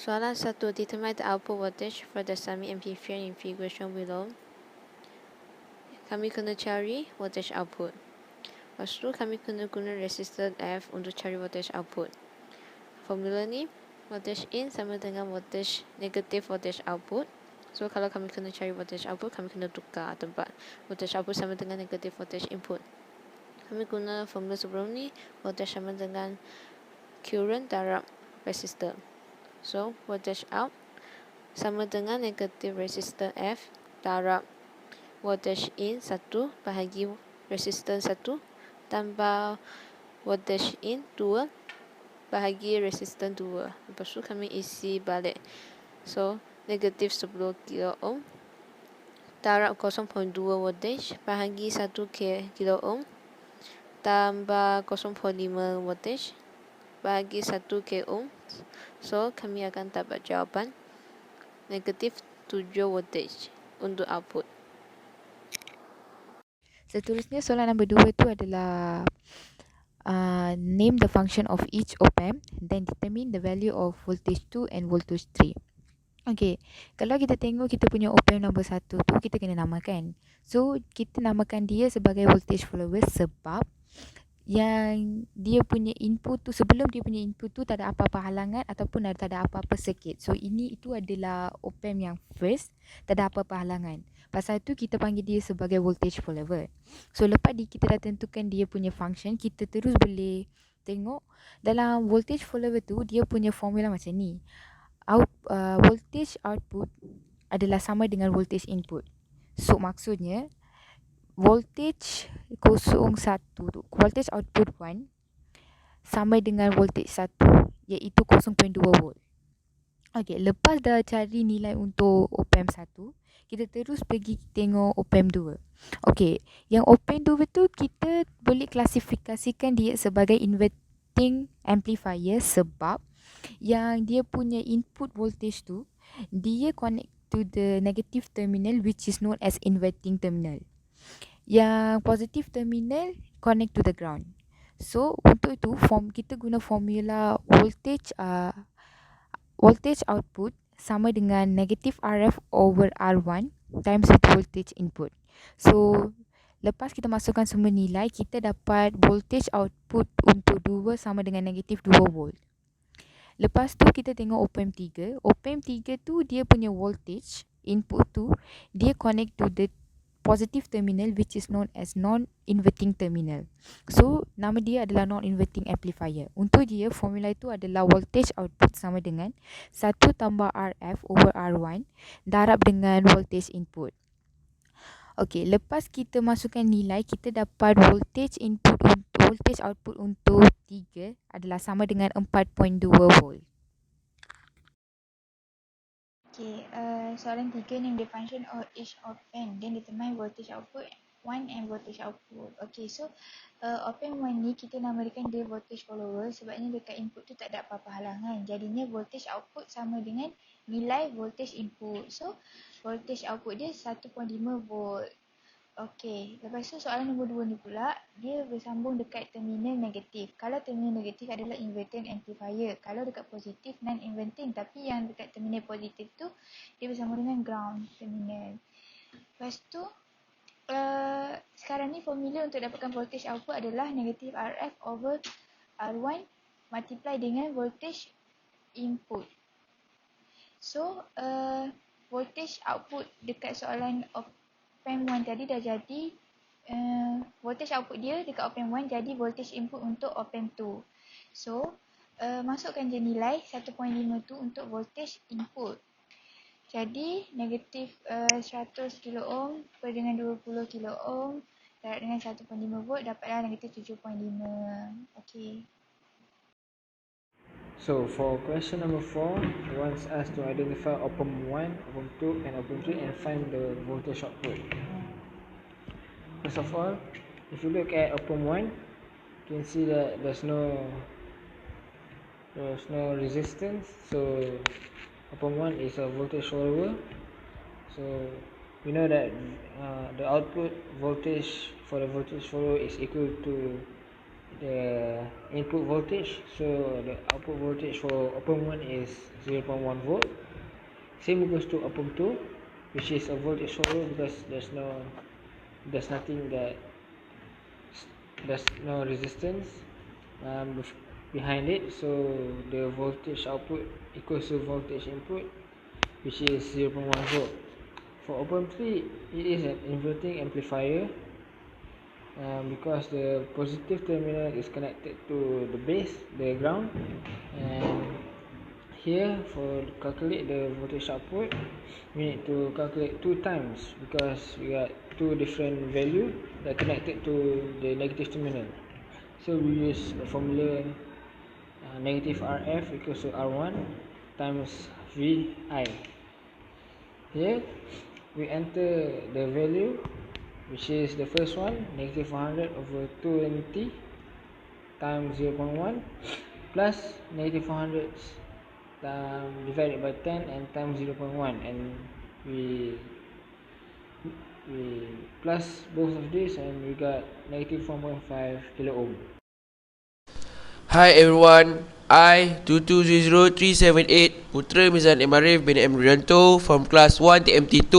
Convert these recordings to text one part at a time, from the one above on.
Soalan 1. Determine the output voltage for the semi-amplifier in figure shown below. Kami kena cari voltage output. Lepas tu kami kena guna resistor F untuk cari voltage output. Formula ni, voltage in sama dengan voltage negatif voltage output. So kalau kami kena cari voltage output, kami kena tukar tempat. Voltage output sama dengan negatif voltage input. Kami guna formula sebelum ni, voltage sama dengan current darab resistor. So voltage out sama dengan negatif resistor F darab voltage in 1 bahagi resistor 1 tambah voltage in 2 bahagi resistor 2. Lepas tu kami isi balik. So negatif 10 kilo ohm darab 0.2 voltage bahagi 1 kilo ohm tambah 0.5 voltage bahagi 1 k ohm. So kami akan dapat jawapan negatif 7 voltage untuk output. Seterusnya soalan nombor 2 tu adalah name the function of each op-amp, then determine the value of voltage 2 and voltage 3. Okay, kalau kita tengok kita punya op-amp nombor 1 tu, kita kena namakan. So, kita namakan dia sebagai voltage follower sebab yang dia punya input tu, sebelum dia punya input tu tak ada apa-apa halangan ataupun tak ada apa-apa circuit. So itu adalah op-amp yang first, tak ada apa-apa halangan. Pasal tu kita panggil dia sebagai voltage follower. So lepas kita dah tentukan dia punya function, kita terus boleh tengok dalam voltage follower tu dia punya formula macam ni. Voltage output adalah sama dengan voltage input. So maksudnya voltage 01 tu, voltage output 1 sama dengan voltage 1 iaitu 0.2 volt. Okey, lepas dah cari nilai untuk op-amp 1, kita terus pergi tengok op-amp 2. Okey, yang op-amp 2 tu kita boleh klasifikasikan dia sebagai inverting amplifier sebab yang dia punya input voltage tu dia connect to the negative terminal which is known as inverting terminal. Yang positive terminal connect to the ground. So untuk itu kita guna formula voltage output sama dengan negative RF over R1 times with voltage input. So lepas kita masukkan semua nilai, kita dapat voltage output untuk 2 sama dengan negatif 2 volt. Lepas tu kita tengok op-amp 3. Op-amp 3 tu dia punya voltage input tu dia connect to the positive terminal which is known as non-inverting terminal. So nama dia adalah non-inverting amplifier. Untuk dia formula itu adalah voltage output sama dengan 1 tambah RF over R1 darab dengan voltage input. Okey, lepas kita masukkan nilai, kita dapat voltage output untuk 3 adalah sama dengan 4.2 volt. Okay, soalan 3 name the function of each op-amp, then determine voltage output 1 and voltage output. Okay, so op-amp 1 ni kita namakan dia voltage follower sebabnya dekat input tu tak ada apa-apa halangan. Jadinya voltage output sama dengan nilai voltage input. So voltage output dia 1.5 volt. Okey, lepas tu soalan nombor 2 ni pula, dia bersambung dekat terminal negatif. Kalau terminal negatif adalah inverting amplifier. Kalau dekat positif, non-inverting. Tapi yang dekat terminal positif tu, dia bersambung dengan ground terminal. Lepas tu, sekarang ni formula untuk dapatkan voltage output adalah negatif RF over R1 multiply dengan voltage input. So, voltage output dekat soalan op-amp 1 tadi dah jadi voltage output dia dekat op-amp 1 jadi voltage input untuk op-amp 2. So, masukkan je nilai 1.5 tu untuk voltage input. Jadi, negatif 100 kilo ohm per dengan 20 kilo ohm darab dengan 1.5 volt dapatlah negatif 7.5. Okey. So for question number 4, it wants us to identify op-amp 1, op-amp 2 and op-amp 3 and find the voltage output. First of all, if you look at op-amp 1, you can see that there's no resistance. So op-amp 1 is a voltage follower. So we know that the output voltage for the voltage follower is equal to the input voltage. So the output voltage for open 1 is 0.1 volt. Same goes to open 2, which is a voltage follower because there's no resistance behind it, so the voltage output equals to voltage input, which is 0.1 volt. For open 3, it is an inverting amplifier because the positive terminal is connected to the base, the ground, and here for calculate the voltage output we need to calculate 2 times because we got 2 different value that connected to the negative terminal. So we use the formula negative RF equals to R1 times VI. Here we enter the value, which is the first one, negative 100 over 220 times 0.1 plus negative 100 divided by 10 and times 0.1, and we plus both of these and we got negative 1.5 kilo ohm. Hi everyone, I 2200378 Putra Mizan Emarif bin Emrianto from class 1 TMT2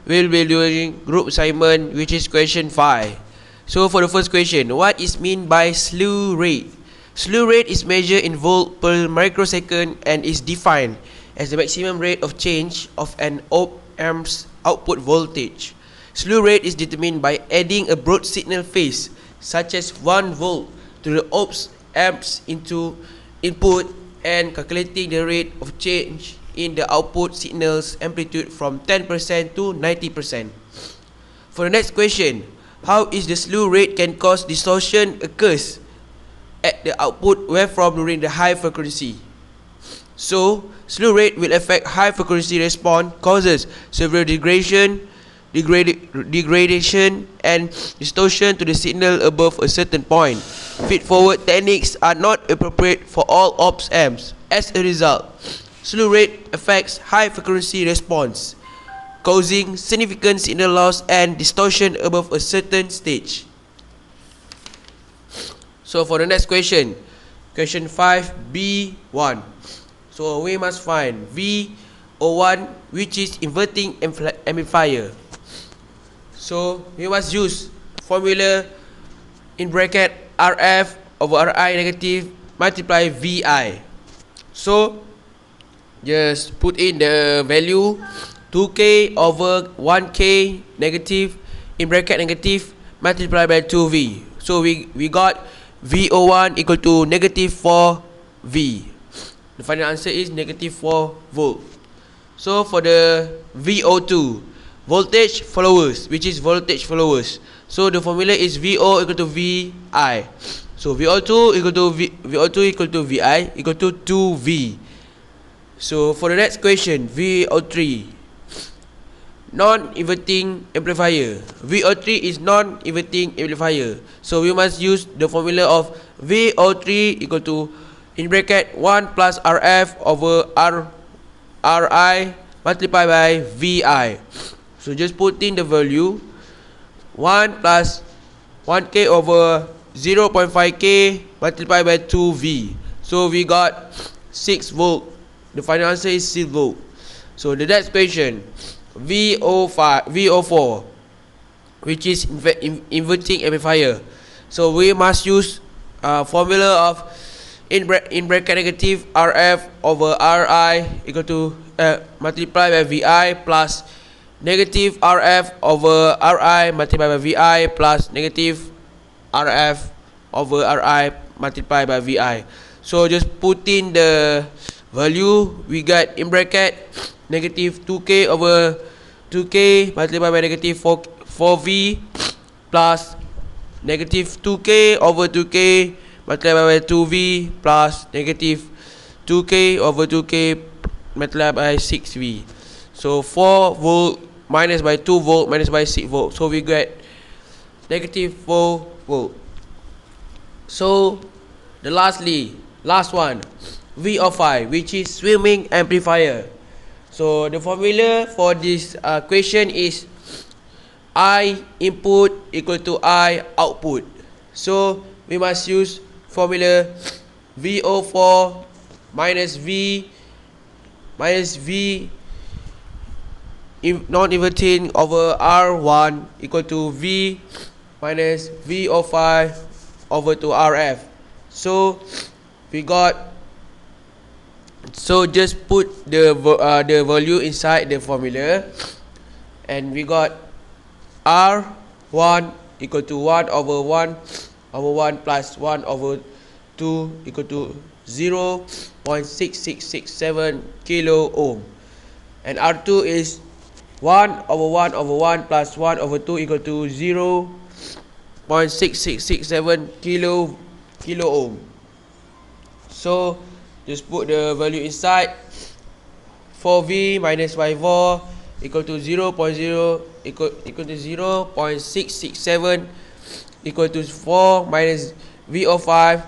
will be doing group assignment, which is question 5. So for the first question, what is mean by slew rate? Slew rate is measured in volt per microsecond and is defined as the maximum rate of change of an op-amp's output voltage. Slew rate is determined by adding a broad signal phase such as 1 volt to the op-amp's input and calculating the rate of change in the output signal's amplitude from 10% to 90%. For the next question, how is the slew rate can cause distortion occurs at the output waveform during the high frequency? So, slew rate will affect high frequency response, causes several degradation and distortion to the signal above a certain point. Feed-forward techniques are not appropriate for all op-amps. As a result, slew rate affects high frequency response, causing significant signal loss and distortion above a certain stage. So for the next question, question 5B1. So we must find VO1, which is inverting amplifier. So we must use formula in bracket RF over RI negative multiply VI. So just put in the value 2K over 1K negative in bracket negative multiply by 2V. So we got VO1 equal to negative 4V. The final answer is negative 4 volt. So for the VO2, voltage followers, which is voltage followers. So the formula is VO equal to VI. So VO2 equal to VI equal to 2V. So for the next question, VO3, non-inverting amplifier. VO3 is non-inverting amplifier. So we must use the formula of VO3 equal to in bracket 1 plus RF over RI multiplied by VI. So just put in the value 1 plus 1K over 0.5K multiplied by 2V. So we got 6 volt. The final answer is 6 volt. So the next question, VO4, which is inverting amplifier. So we must use formula of in bracket negative RF over RI equal to multiplied by VI plus negative RF over RI multiplied by VI plus negative RF over RI multiplied by VI. So just put in the value. We got in bracket negative 2K over 2K multiplied by negative 4V plus negative 2K over 2K multiplied by 2V plus negative 2K over 2K multiplied by 6V. So 4 volt minus by 2 volt minus by 6 volt. So we get negative 4 volt. So the last one, VO5, which is swimming amplifier. So the formula for this question is I input equal to I output. So we must use formula VO4 minus V non-inverting over R1 equal to V minus VO5 over to RF. So we got, so just put the value inside the formula, and we got R1 equal to 1 over 1 plus 1 over 2 equal to 0.6667 kilo ohm, and R2 is 1 over 1 over 1 plus 1 over 2 equal to 0.6667 kilo ohm. So just put the value inside. 4V minus Y4 equal to 0.667 equal to 4 minus VO5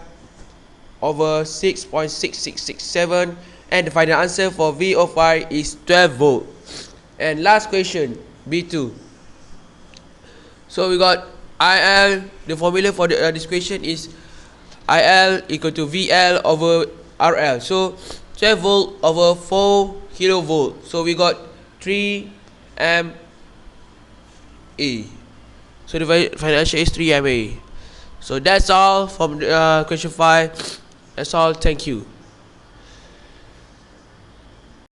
over 6.6667, and the final answer for VO5 is 12 volt. And last question, B2. So we got IL, the formula for this question is IL equal to VL over RL. So 12 volt over 4 kilovolt. So we got 3 MA. So the final answer is 3 MA. So that's all from question 5. That's all. Thank you.